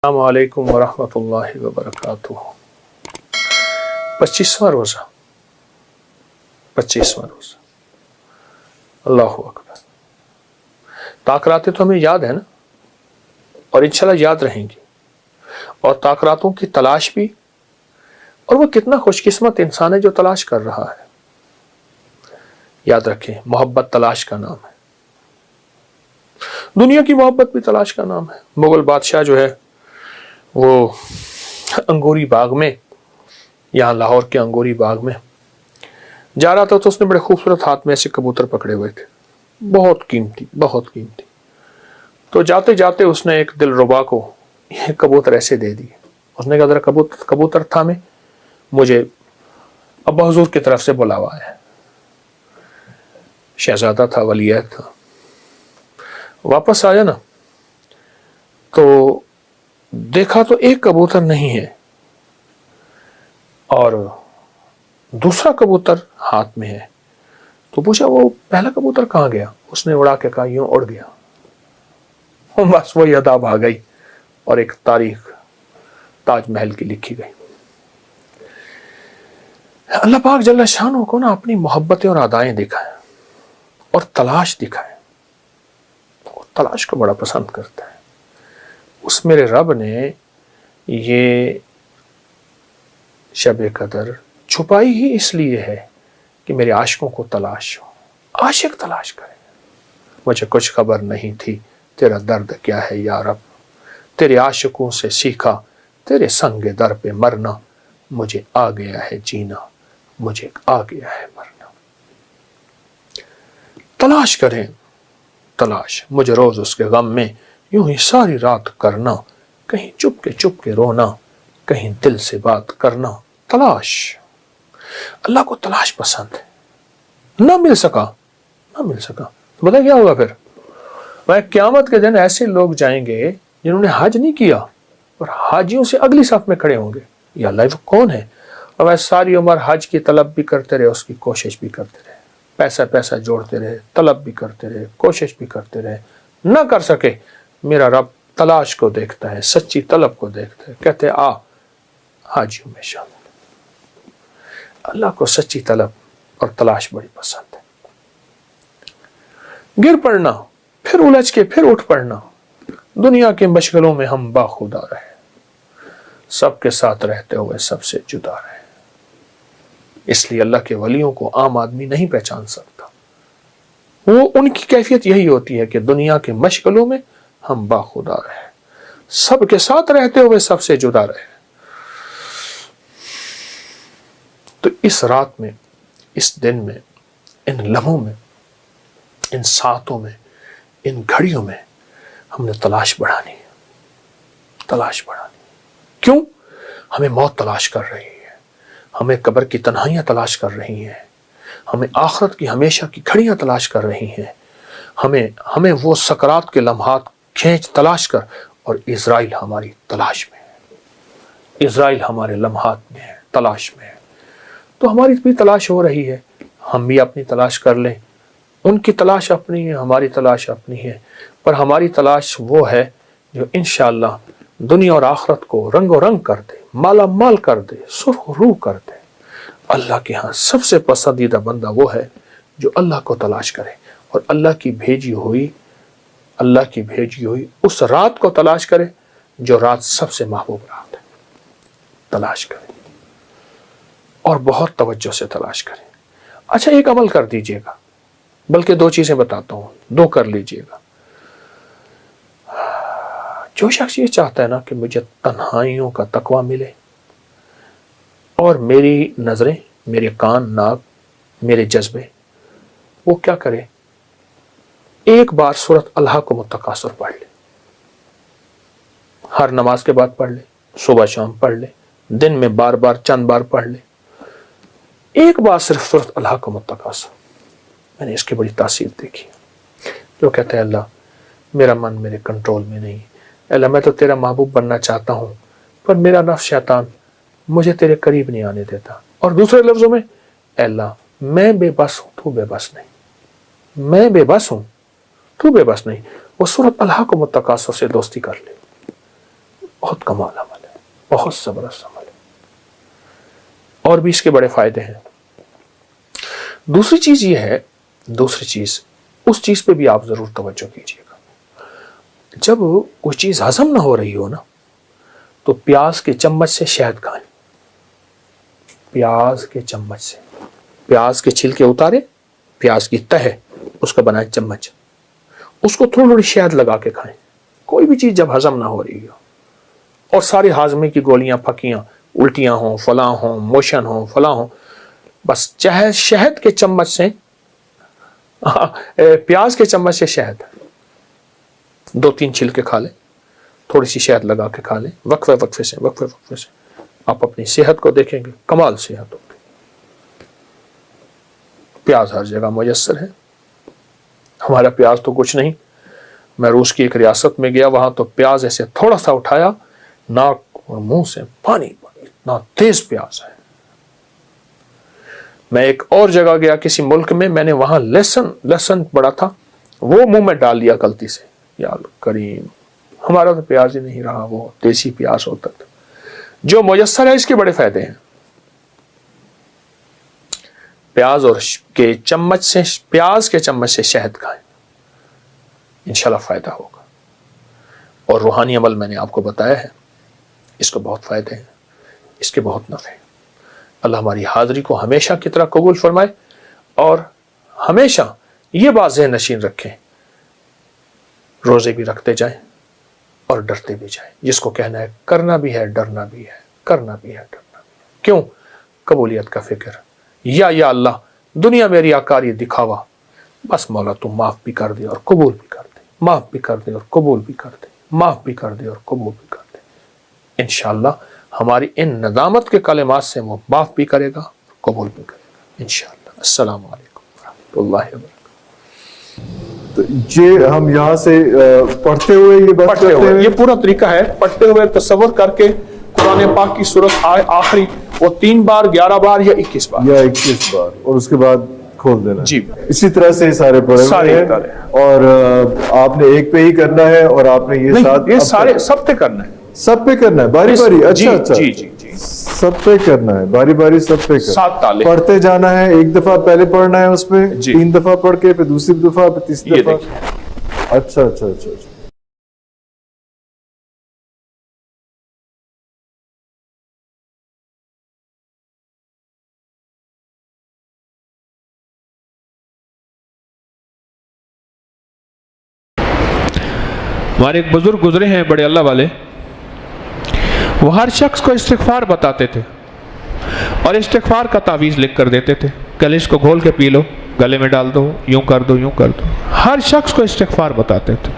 السلام علیکم ورحمۃ اللہ وبرکاتہ۔ 25واں روزہ 25واں روزہ، اللہ اکبر۔ تاکراتیں تو ہمیں یاد ہے نا، اور انشاءاللہ یاد رہیں گی، اور تاکراتوں کی تلاش بھی، اور وہ کتنا خوش قسمت انسان ہے جو تلاش کر رہا ہے۔ یاد رکھیں، محبت تلاش کا نام ہے، دنیا کی محبت بھی تلاش کا نام ہے۔ مغل بادشاہ جو ہے وہ انگوری باغ میں، یہاں لاہور کے انگوری باغ میں جا رہا تھا، تو اس نے بڑے خوبصورت ہاتھ میں ایسے کبوتر پکڑے ہوئے تھے، بہت قیمتی بہت قیمتی۔ تو جاتے جاتے اس نے ایک دلربا کو یہ کبوتر ایسے دے دیے۔ اس نے کہا ذرا کبوتر تھامے، مجھے ابا حضور کی طرف سے بلاوا ہے۔ شہزادہ تھا، ولی عہد تھا۔ واپس آیا نا تو دیکھا تو ایک کبوتر نہیں ہے، اور دوسرا کبوتر ہاتھ میں ہے۔ تو پوچھا وہ پہلا کبوتر کہاں گیا؟ اس نے اڑا کے کہا یوں اڑ گیا۔ بس وہی اداب آ گئی، اور ایک تاریخ تاج محل کی لکھی گئی۔ اللہ پاک جل شانہ کو نا اپنی محبتیں اور ادائیں دکھائیں، اور تلاش دکھائیں، اور تلاش کو بڑا پسند کرتا ہے۔ اس میرے رب نے یہ شب قدر چھپائی ہی اس لیے ہے کہ میرے عاشقوں کو تلاش ہو۔ عاشق تلاش کرے، مجھے کچھ خبر نہیں تھی تیرا درد کیا ہے یا رب، تیرے عاشقوں سے سیکھا تیرے سنگ در پہ مرنا، مجھے آ گیا ہے جینا، مجھے آ گیا ہے مرنا۔ تلاش کریں، تلاش مجھے روز اس کے غم میں یوں ہی ساری رات کرنا، کہیں چپ کے رونا، کہیں دل سے بات کرنا۔ تلاش، اللہ کو تلاش پسند ہے۔ نہ مل سکا تو بتا کیا ہوگا پھر؟ وہ قیامت کے دن ایسے لوگ جائیں گے جنہوں نے حج نہیں کیا، اور حاجیوں سے اگلی صف میں کھڑے ہوں گے۔ یا اللہ وہ کون ہے؟ اور وہ ساری عمر حج کی طلب بھی کرتے رہے، اس کی کوشش بھی کرتے رہے، پیسہ جوڑتے رہے، طلب بھی کرتے رہے، کوشش بھی کرتے رہے، نہ کر سکے۔ میرا رب تلاش کو دیکھتا ہے، سچی طلب کو دیکھتا ہے، کہتے آ حاجیوں میں شامل۔ اللہ کو سچی طلب اور تلاش بڑی پسند ہے۔ گر پڑنا، پھر الجھ کے پھر اٹھ پڑنا، دنیا کے مشغلوں میں ہم باخدا رہے، سب کے ساتھ رہتے ہوئے سب سے جدا رہے۔ اس لیے اللہ کے ولیوں کو عام آدمی نہیں پہچان سکتا۔ وہ ان کی کیفیت یہی ہوتی ہے کہ دنیا کے مشغلوں میں ہم باخدا رہے، سب کے ساتھ رہتے ہوئے سب سے جدا رہے۔ تو اس رات میں، اس دن میں، ان لمحوں میں، ان ساعتوں میں، ان گھڑیوں میں ہم نے تلاش بڑھانی ہے، تلاش بڑھانی۔ کیوں؟ ہمیں موت تلاش کر رہی ہے، ہمیں قبر کی تنہائیاں تلاش کر رہی ہیں، ہمیں آخرت کی ہمیشہ کی گھڑیاں تلاش کر رہی ہیں، ہمیں وہ سکرات کے لمحات کھینچ تلاش کر، اور اسرائیل ہماری تلاش میں ہے، اسرائیل ہمارے لمحات میں ہے، تلاش میں ہے۔ تو ہماری بھی تلاش ہو رہی ہے، ہم بھی اپنی تلاش کر لیں۔ ان کی تلاش اپنی ہے، ہماری تلاش اپنی ہے، پر ہماری تلاش وہ ہے جو انشاءاللہ دنیا اور آخرت کو رنگ و رنگ کر دے، مالا مال کر دے، سرخ روح کر دے۔ اللہ کے ہاں سب سے پسندیدہ بندہ وہ ہے جو اللہ کو تلاش کرے، اور اللہ کی بھیجی ہوئی اس رات کو تلاش کرے جو رات سب سے محبوب رات ہے۔ تلاش کرے، اور بہت توجہ سے تلاش کریں۔ اچھا ایک عمل کر دیجئے گا، بلکہ دو چیزیں بتاتا ہوں، دو کر لیجئے گا۔ جو شخص یہ چاہتا ہے نا کہ مجھے تنہائیوں کا تقوی ملے، اور میری نظریں، میرے کان، ناک، میرے جذبے، وہ کیا کرے؟ ایک بار سورۃ الحاقم التکاثر پڑھ لے، ہر نماز کے بعد پڑھ لے، صبح شام پڑھ لے، دن میں بار بار چند بار پڑھ لے، ایک بار صرف سورۃ الحاقم التکاثر۔ میں نے اس کی بڑی تاثیر دیکھی۔ جو کہتا ہے اللہ میرا من میرے کنٹرول میں نہیں، اللہ میں تو تیرا محبوب بننا چاہتا ہوں، پر میرا نفس شیطان مجھے تیرے قریب نہیں آنے دیتا۔ اور دوسرے لفظوں میں، اے اللہ میں بے بس ہوں، تو بے بس نہیں، میں بے بس ہوں، تو بے بس نہیں۔ وہ سورۃ الحاقم التکاثر سے دوستی کر لے، بہت کمال عمل ہے، بہت زبردست عمل ہے، اور بھی اس کے بڑے فائدے ہیں۔ دوسری چیز یہ ہے، دوسری چیز، اس چیز پہ بھی آپ ضرور توجہ کیجیے گا، جب کوئی چیز ہضم نہ ہو رہی ہو نا تو پیاز کے چمچ سے شہد کھائیں، پیاز کے چمچ سے، پیاز کے چھلکے اتارے، پیاز کی تہ اس کا بنائے چمچ، اس کو تھوڑی تھوڑی شہد لگا کے کھائیں، کوئی بھی چیز جب ہضم نہ ہو رہی ہو، اور سارے ہاضمے کی گولیاں پھکیاں، الٹیاں ہوں، فلاں ہوں، موشن ہوں، فلاں ہوں، بس چاہے شہد کے چمچ سے، پیاز کے چمچ سے شہد 2-3 چھلکے کھا لیں، تھوڑی سی شہد لگا کے کھا لیں، وقفے سے آپ اپنی صحت کو دیکھیں گے، کمال صحت ہوگی۔ پیاز ہر جگہ میسر ہے، ہمارا پیاز تو کچھ نہیں۔ میں روس کی ایک ریاست میں گیا، وہاں تو پیاز ایسے تھوڑا سا اٹھایا، ناک اور منہ سے پانی، اتنا تیز پیاز ہے۔ میں ایک اور جگہ گیا کسی ملک میں، میں نے وہاں لہسن بڑا تھا، وہ منہ میں ڈال لیا غلطی سے، یا کریم، ہمارا تو پیاز ہی نہیں رہا، وہ دیسی پیاز ہوتا تھا۔ جو میسر ہے اس کے بڑے فائدے ہیں۔ پیاز کے چمچ سے شہد کھائیں، انشاءاللہ فائدہ ہوگا۔ اور روحانی عمل میں نے آپ کو بتایا ہے، اس کو بہت فائدے ہیں، اس کے بہت نفع ہیں۔ اللہ ہماری حاضری کو ہمیشہ کی طرح قبول فرمائے، اور ہمیشہ یہ بات ذہن نشین رکھیں، روزے بھی رکھتے جائیں اور ڈرتے بھی جائیں، جس کو کہنا ہے کرنا بھی ہے، ڈرنا بھی ہے، کرنا بھی ہے، ڈرنا بھی ہے۔ کیوں؟ قبولیت کا فکر، یا اللہ دنیا میں ریاکاری دکھاوا، بس مولا تو معاف بھی کر دے اور قبول بھی کر دے، معاف بھی کر دے اور قبول بھی کر دے، معاف بھی کر دے اور قبول بھی کر دے۔ انشاءاللہ ہماری ان ندامت کے کلمات سے وہ معاف بھی کرے گا، قبول بھی کرے گا انشاءاللہ۔ السلام علیکم ورحمۃ اللہ وبرکاتہ۔ یہ ہم یہاں سے پڑھتے ہوئے یہ پورا طریقہ ہے، پڑھتے ہوئے تصور کر کے قرآن پاک کی سورت آخری وہ 3 بار، 11 بار یا 21 بار، اور اس کے بعد کھول دینا۔ جی اسی طرح سے سارے پڑھے ہوئے ہیں، اور آپ نے ایک پہ ہی کرنا ہے، اور آپ نے یہ سارے سب پہ کرنا ہے، سب پہ کرنا ہے باری باری۔ اچھا جی سب پہ کرنا ہے باری باری، سب پہ 7 تالے پڑھتے جانا ہے۔ ایک دفعہ پہلے پڑھنا ہے، اس میں 3 دفعہ پڑھ کے، پھر دوسری دفعہ، پھر تیسری دفعہ۔ اچھا ہمارے ایک بزرگ گزرے ہیں بڑے اللہ والے، وہ ہر شخص کو استغفار بتاتے تھے، اور استغفار کا تعویذ لکھ کر دیتے تھے، کل اس کو گھول کے پی لو، گلے میں ڈال دو، یوں کر دو، یوں کر دو۔ ہر شخص کو استغفار بتاتے تھے۔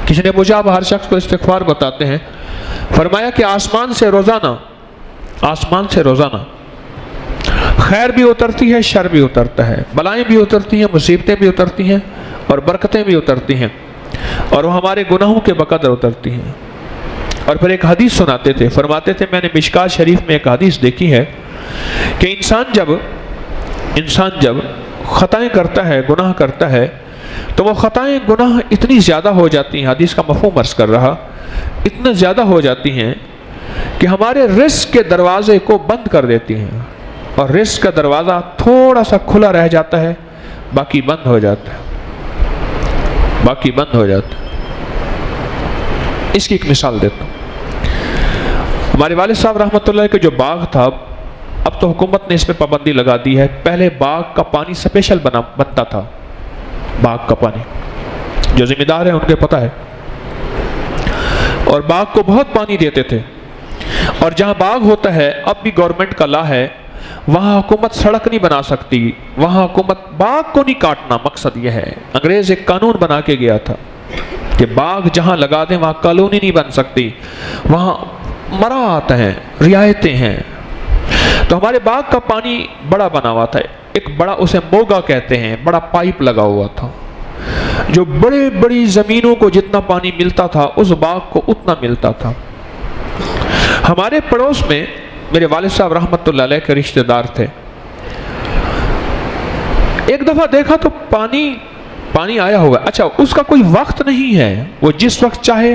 کسی نے پوچھا آپ ہر شخص کو استغفار بتاتے ہیں؟ فرمایا کہ آسمان سے روزانہ خیر بھی اترتی ہے، شر بھی اترتا ہے، بلائیں بھی اترتی ہیں، مصیبتیں بھی اترتی ہیں، اور برکتیں بھی اترتی ہیں، اور وہ ہمارے گناہوں کے بقدر اترتی ہیں۔ اور پھر ایک حدیث سناتے تھے، فرماتے تھے میں نے مشکات شریف میں ایک حدیث دیکھی ہے کہ انسان جب خطائیں کرتا ہے، گناہ کرتا ہے، تو وہ خطائیں گناہ اتنی زیادہ ہو جاتی ہیں، حدیث کا مفہوم عرض کر رہا، اتنا زیادہ ہو جاتی ہیں کہ ہمارے رزق کے دروازے کو بند کر دیتی ہیں، اور رزق کا دروازہ تھوڑا سا کھلا رہ جاتا ہے، باقی بند ہو جاتا ہے، اس کی ایک مثال دیتا ہوں۔ ہمارے والد صاحب رحمۃ اللہ کے جو باغ تھا، اب تو حکومت نے اس پہ پابندی لگا دی ہے، پہلے باغ کا پانی سپیشل بنتا تھا، باغ کا پانی جو ذمہ دار ہیں ان کے پتہ ہے، اور باغ کو بہت پانی دیتے تھے۔ اور جہاں باغ ہوتا ہے، اب بھی گورنمنٹ کا لا ہے، وہاں حکومت سڑک نہیں بنا سکتی، وہاں حکومت باغ کو نہیں کاٹنا، مقصد یہ ہے، انگریز ایک قانون بنا کے گیا تھا کہ باغ جہاں لگا دیں وہاں کالونی نہیں بن سکتی، وہاں مراعات ہیں، رعایتیں ہیں۔ تو ہمارے باغ کا پانی بڑا بنا ہوا تھا، ایک بڑا، اسے موگا کہتے ہیں، بڑا پائپ لگا ہوا تھا، جو بڑی زمینوں کو جتنا پانی ملتا تھا اس باغ کو اتنا ملتا تھا۔ ہمارے پڑوس میں میرے والد صاحب رحمۃ اللہ علیہ کے رشتہ دار تھے، ایک دفعہ دیکھا تو پانی آیا ہوگا، اچھا اس کا کوئی وقت نہیں ہے، وہ جس وقت چاہے